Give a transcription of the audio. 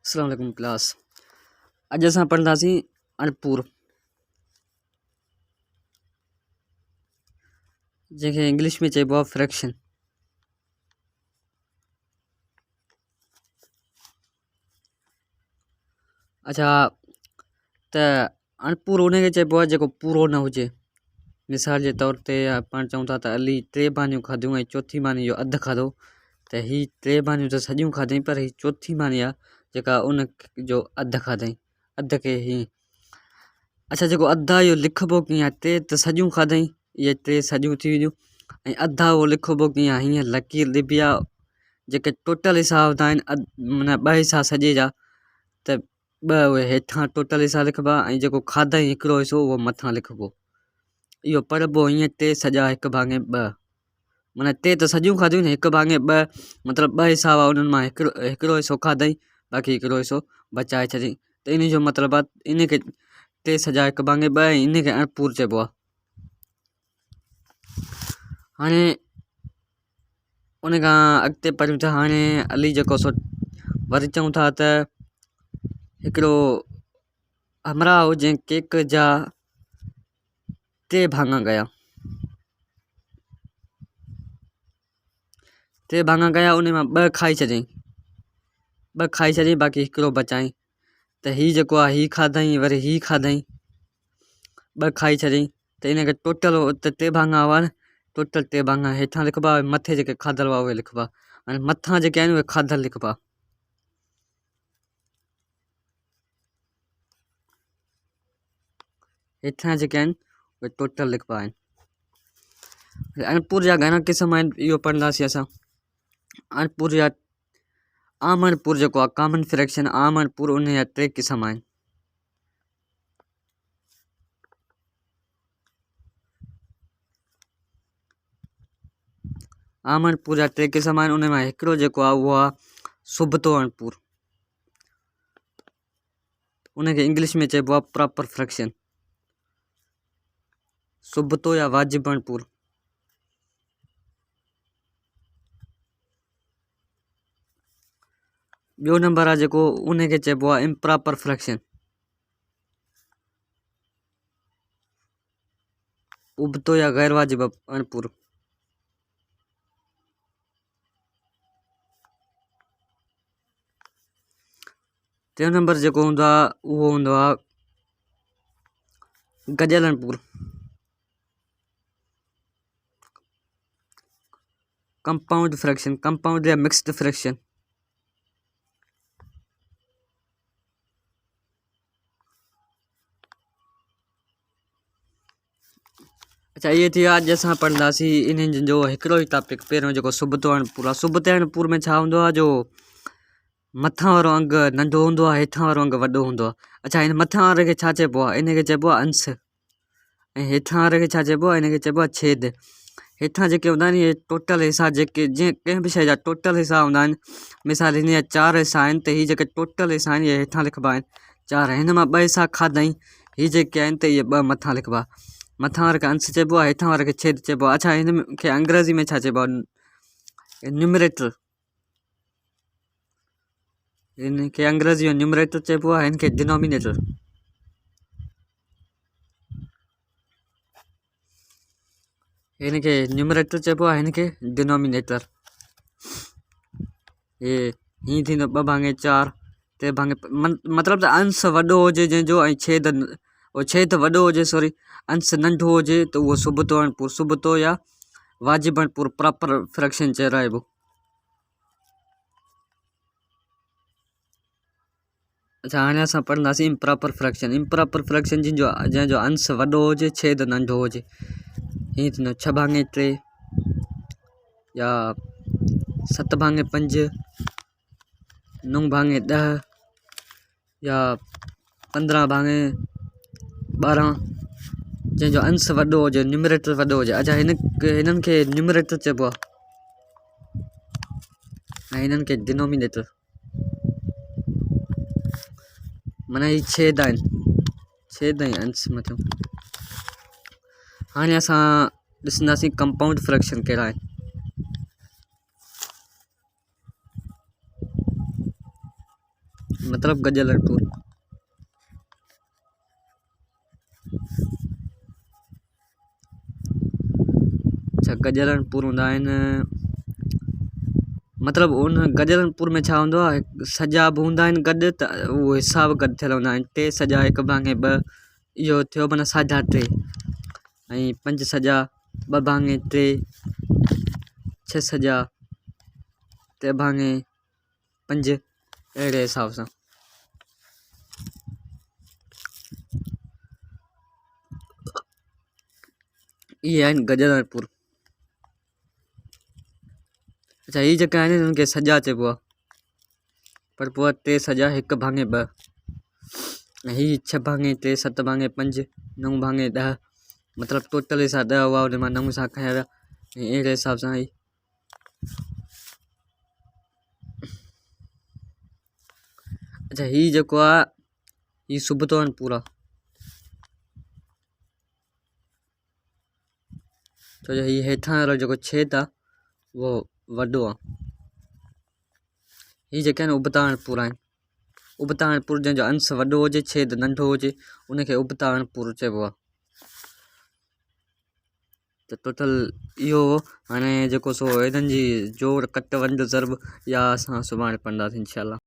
अस्सलाम वालेकुम क्लास। अॼु असां पढ़ंदासीं अणपूर, जंहिंखे इंग्लिश में चइबो आहे फ्रैक्शन। अच्छा, त अणपूर उनखे चइबो आहे जेको पूरो न हुजे। मिसाल जे तौर ते पाण चऊं था त अली 3 भाॼियूं खाधियूं ऐं चौथी मानी जो अधु खाधो, त हीअ 3 भाॼियूं त सॼियूं खाधईं, पर हीअ चौथी मानी आहे जेका उन जो अधु खाधईं, अधु खे हीअं। अच्छा, जेको अधु आहे इहो लिखिबो कीअं आहे? 3 त सॼियूं खाधईं, इहे 3 सॼियूं थी वियूं, ऐं अधु आहे उहो लिखिबो कीअं आहे? हीअं लकीर ॾिबी आहे। जेके टोटल हिसा हूंदा आहिनि, माना 2 हिसा सॼे जा, त 2 उहे हेठां टोटल हिसा लिखिबा, ऐं जेको खाधईं हिकिड़ो हिसो उहो मथां लिखिबो। इहो पढ़िबो हीअं 3 सॼा 1/2, माना 3 त सॼियूं खाधियूं, 1/2 मतिलबु 2 हिसा हुआ, उन्हनि मां हिकिड़ो हिसो खाधईं, बाक़ी हिकिड़ो हिसो बचाए छॾियईं। त इन जो मतिलबु आहे इन खे 3 सॼा 1/2, ऐं इन खे अणपूर चइबो आहे। हाणे उन खां अॻिते पढ़ूं था। हाणे अली जेको सो वरी चऊं था त हिकिड़ो हमराह हो जंहिं केक जा 3 भाङा कया, 3 भाङा कया, उन मां 2 खाई छॾियईं, 2 खाई छॾियईं, बाक़ी हिकिड़ो बचाईं। त हीअ जेको आहे हीअ खाधईं, वरी हीअ खाधईं, 2 खाई छॾियईं, त इन खे टोटल त 3 भाङा हुआ न, टोटल 3 भाङा हेठां लिखिबा, मथे जेके खाधल हुआ उहे लिखिबा, हाणे मथां जेके आहिनि उहे खाधल लिखिबा। हेठां जेके आहिनि उहे टोटल लिखिबा आहिनि। अणपूर जा घणा क़िस्म आहिनि इहो पढ़ंदासीं असां। अणपूर जा आम अणपूर जेको आहे कॉमन फ्रैक्शन, आम अणपूर, उन जा 3 क़िस्म आहिनि। आम अणपूर जा 3 क़िस्म आहिनि, उन मां हिकिड़ो जेको आहे उहो आहे सुबतो अणपूर, उनखे इंग्लिश में चइबो आहे प्रॉपर फ्रैक्शन, सुबतो या वाजिब अणपूर। ॿियो नंबर आहे जेको उनखे चइबो आहे इम्प्रॉपर फ्रैक्शन, उबतो या गैर वाजिब अणपूर। टियों नंबर जेको हूंदो आहे उहो हूंदो आहे गॾियल अणपूर, कंपाउंड फ्रैक्शन, कंपाउंड या मिक्स्ड फ्रैक्शन। अच्छा, इहे थी विया अॼु असां पढ़ंदासीं इन्हनि जो हिकिड़ो ई टॉपिक। पहिरियों जेको सुबतो अणपूर आहे, सुबते अणपूर में छा हूंदो आहे, जो मथां वारो अंग नंढो हूंदो आहे, हेठां वारो अंग वॾो हूंदो आहे। अच्छा, हिन मथां वारे खे छा चइबो आहे? इनखे चइबो आहे अंश, ऐं हेठां वारे खे छा चइबो आहे? इनखे चइबो आहे छेद। हेठां जेके हूंदा आहिनि इहे टोटल हिसा, जेके जीअं कंहिं बि शइ जा टोटल हिसा हूंदा आहिनि, मिसाल हिन जा 4 हिसा आहिनि, त हीअ जेके टोटल हिसा आहिनि इहे हेठां लिखिबा आहिनि 4, हिन मां 2 हिसा खाधईं, हीअ जेके आहिनि त इहे 2 मथां लिखिबा। मथां वारे खे अंश चइबो आहे, हेठां वारे खे छेद चइबो आहे। अच्छा, हिन खे अंग्रेज़ी में छा चइबो आहे? न्यूमरेटर। हिन खे अंग्रेज़ी में न्यूमरेटर चइबो आहे, हिन खे डिनोमिनेटर। हिन खे न्यूमरेटर चइबो आहे, हिन खे डिनोमिनेटर। हे हीअं थींदो 2/4, 3/, मतिलबु त अंश वॾो हुजे जंहिंजो, ऐं छेद वॾो हुजे, सॉरी, अंश नंढो हुजे, त उहो सुबतो अणपूर, सुबतो या वाजिब अणपूर, प्रॉपर फ्रैक्शन चइराइबो। अच्छा, हाणे असां पढ़ंदासीं इम्प्रॉपर फ्रैक्शन। इम्प्रॉपर फ्रैक्शन जंहिंजो अंश वॾो हुजे, छेद नंढो हुजे। हीअं थींदो 6/3 या 7/5, 9/10 या 15/12, जंहिंजो अंश वॾो हुजे, न्यूमरेटर वॾो हुजे। अच्छा, हिननि खे न्यूमरेटर चइबो आहे, ऐं हिननि खे डिनोमिनेटर, माना हीअ छेद आहिनि, छेद ऐं अंश मतिलबु। हाणे असां ॾिसंदासीं कंपाउंड फ्रैक्शन कहिड़ा आहिनि। मतलब गजालनपुर। अच्छा गजालनपुर हूंदा आहिनि, मतलब उन गजालनपुर में छा हूंदो आहे, सॼा बि हूंदा आहिनि गॾु, त उहो हिसाब गॾु थियल हूंदा आहिनि। 3 सॼा 1 भाङे 2 इहो थियो माना 3.5, ऐं 5 सॼा 2 भाङे 3, 6 सॼा 3 भाङे 5, अहिड़े हिसाब सां। इहे आहिनि गजालनपुर। अच्छा हीअ जेके आहिनि हिननि खे सॼा चइबो आहे, पर पोइ 3 सॼा 1 भाङे 2, ऐं हीअ 6 भाङे 3, 7 भाङे 5, 9 भाङे 10, मतलब टोटल हिसाब 10 हुआ, उन मां 9 सां खयां विया, ऐं अहिड़े हिसाब सां ही। अच्छा हीअ जेको आहे हीअ सुबतो आहिनि पूरा, छो जो हीअ हेठां वारो जेको छेद आहे उहो वॾो आहे। हीअ जेके आहिनि उबता अणपुर आहिनि। उबता अणपुर जंहिंजो अंश वॾो हुजे छेद नंढो हुजे उनखे उबता अणपुर चइबो आहे। त टोटल इहो हाणे जेको सो हिननि जी जोड़ कट वंड ज़रब या असां सुभाणे पढ़ंदासीं इंशाल्लाह।